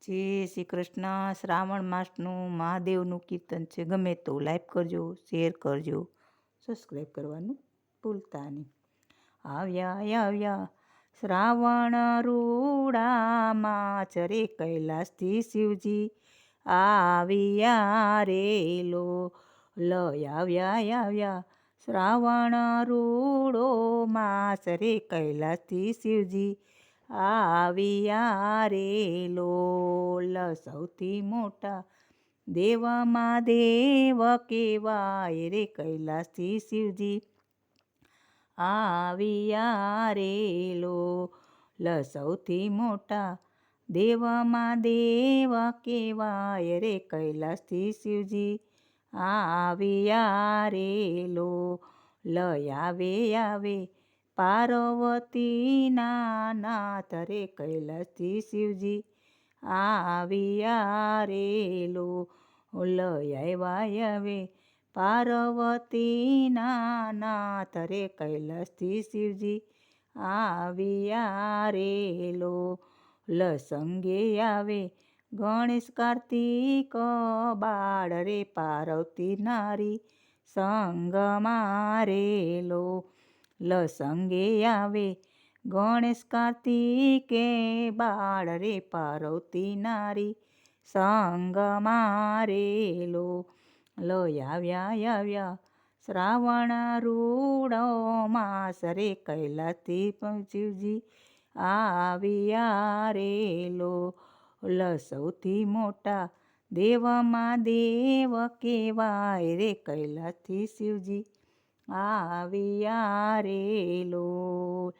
જય શ્રી કૃષ્ણ. શ્રાવણ માસનું મહાદેવનું કીર્તન છે. ગમે તો લાઈક કરજો, શેર કરજો, સબસ્ક્રાઈબ કરવાનું ભૂલતા નહીં. આવ્યા શ્રાવણ રૂડામાં ચરે કૈલાસથી શિવજી આવ્યા રે લો આવ્યા શ્રાવણ રૂડો માસ રે કૈલાસથી શિવજી આવ્યા રે લોલ. સૌથી મોટા દેવમાં દેવ કેવાય રે કૈલાસથી શિવજી આવ્યા રે લોલ. સૌથી મોટા દેવમાં દેવ કેવાય રે કૈલાસથી શિવજી આવ્યા રે લોલ. આવે પાર્વતીના નાથ રે કૈલાસથી શિવજી આવ્યા રે લોલ. આવે પાર્વતીના નાથ રે કૈલાસથી શિવજી આવ્યા રે લોલ. સંગે આવે ગણેશ કાર્તિક બાળ રે પાર્વતી નારી સંગમાં રે લોલ. સંગે આવે ગણેશ કાર્તિકે બાળ રે પાર્વતી નારી સંગમાં રે લોલ. આવ્યા શ્રાવણ રૂડો માસ રે કૈલાસથી શિવજી આવ્યા રે લોલ. સૌથી મોટા દેવમાં દેવ કેવાય રે કૈલાસથી શિવજી આવ્યા રે લોલ.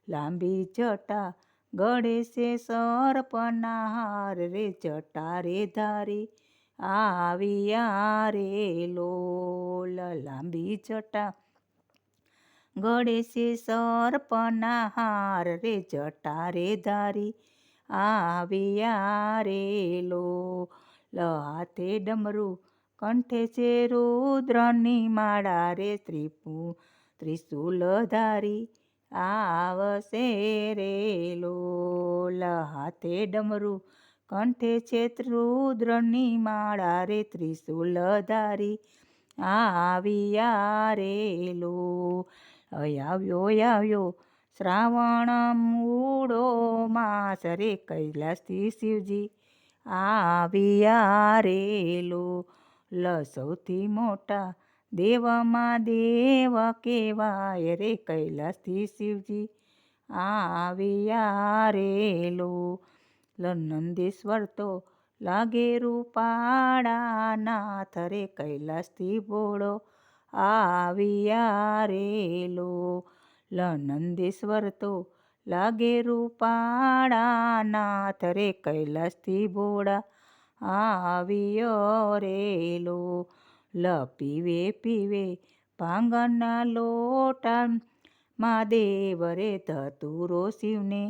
લાંબી જટા ગળે છે સર્પના હાર રે જટા રે ધારી આવ્યા રે લોલ. લાંબી જટા ગળે છે સર્પના હાર રે જટા રે ધારી આવ્યા રે લોલ. હાથે ડમરું કંઠે છે રુદ્રની માળા રે ત્રિશુલ ધારી આવશે રે લોલ. હાથે ડમરું કંઠે છે રુદ્રની માળા રે ત્રિશુલ ધારી આવ્યા રે લોલ. આવ્યો શ્રાવણ મૂળો માસ રે કૈલાસથી શિવજી આવ્યા રે લોલ. સૌથી મોટા દેવમાં દેવ કેવાય રે કૈલાસથી શિવજી આવ્યા રે લોલ. નંદેશ્વર તો લાગે રૂપાળા નાથ રે કૈલાસથી ભોળો આવ્યા રે લોલ. નંદેશ્વર તો લાગે રૂપાળા નાથ રે કૈલાસથી ભોળા આવ્યો રે લોલ. પીવે ભાંગના લોટા મહાદેવ રે ધતુરો શિવને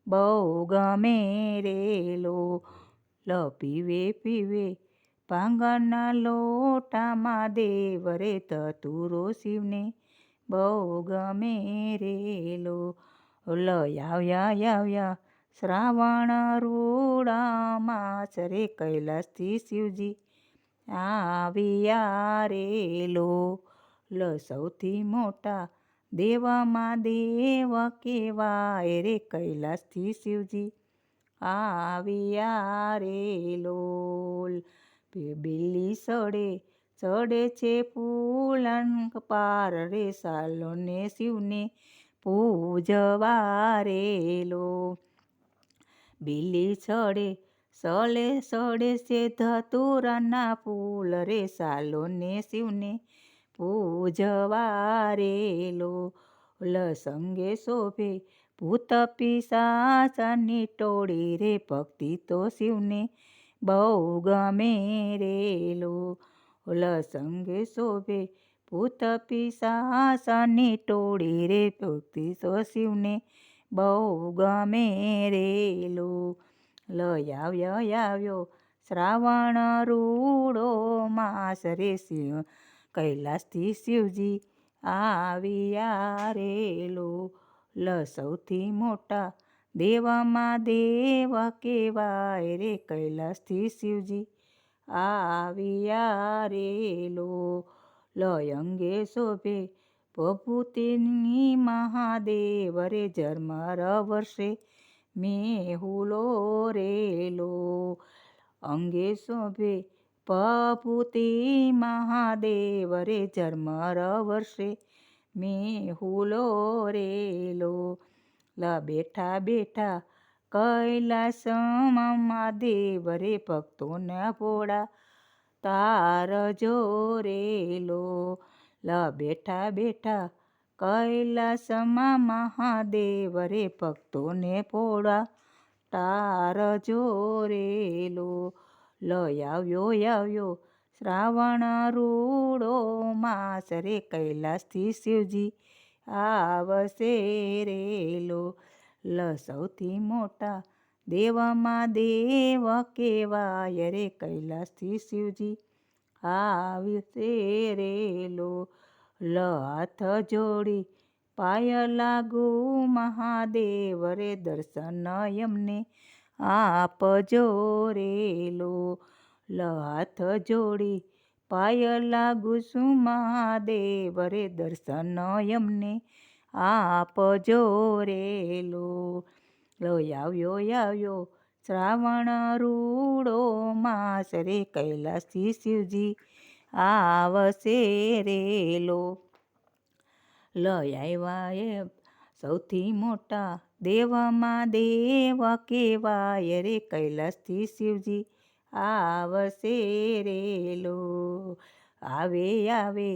બહુ ગમે રે લોલ. પીવે ભાંગના લોટા મહાદેવ રે ધતુરો શિવને બહુ ગમે રે લોલ. આવ્યા શ્રાવણ રૂડા માસ રે કૈલાસથી શિવજી આવ્યા રે લોલ. સૌથી મોટા દેવમાં દેવ કેવાય રે કૈલાસથી શિવજી આવ્યા રે લોલ. બિલ્લી ચડે છે ફૂલન પાર રે સાલોને શિવને પૂજવા રે લોલ. બિલ્લી સડે છે ધતુરાના ફૂલ રે સાલોને શિવને પૂજવા રે લોલ. સંગે શોભે ભૂત પિશાચની ટોળી રે ભક્તિ તો શિવને બહુ ગમે રે લોલ. સંગે શોભે ભૂત પિશાચની ટોળી રે ભક્તિ તો શિવને બહુ ગમે રે લોલ. આવ્યો શ્રાવણ રૂડો માસ રે કૈલાસથી શિવજી આવ્યા રે લોલ. સૌથી મોટા દેવામાં દેવ કેવાય રે કૈલાસથી શિવજી આવ્યા રે લો. લય અંગે શોભે ભભૂતિની મહાદેવ રે ઝરમર વર્ષે મેહુલો રેલો. અંગે શોભે ભભૂતિ મહાદેવ રે ઝરમર વર્ષે મેહુલો રેલો. બેઠા બેઠા કૈલાસમાં મહાદેવ રે ભક્તોના ભોળા તાર જોરેલો. બેઠા બેઠા કૈલાસમાં મહાદેવ રે ભક્તોને ભોળા તાર જોરેલો. આવ્યો શ્રાવણ રૂડો માસ રે કૈલાસથી શિવજી આવશે રેલો. સૌથી મોટા દેવમાં દેવ કેવાય રે કૈલાસથી શિવજી આવશે રેલો. હાથ જોડી પાય લાગુ મહાદેવ રે દર્શન એમને આપજો રેલો. હાથ જોડી પાય લાગુ છું મહાદેવ રે દર્શન એમને આપજો રેલો. આવ્યો શ્રાવણ રૂડો માસ રે કૈલાસથી શિવજી આવશે રેલો. આવ્યા સૌથી મોટા દેવમાં દેવ કેવાય રે કૈલાસથી શિવજી આવશે રેલો. આવે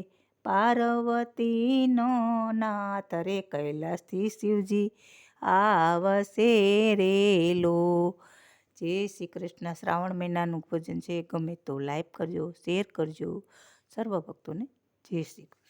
પાર્વતીનો નાથ રે કૈલાસથી શિવજી આવશે રેલો. જય શ્રી કૃષ્ણ. શ્રાવણ મહિનાનું ભજન છે. ગમે તો લાઈક કરજો, શેર કરજો. સર્વ ભક્તોને જય શ્રી કૃષ્ણ.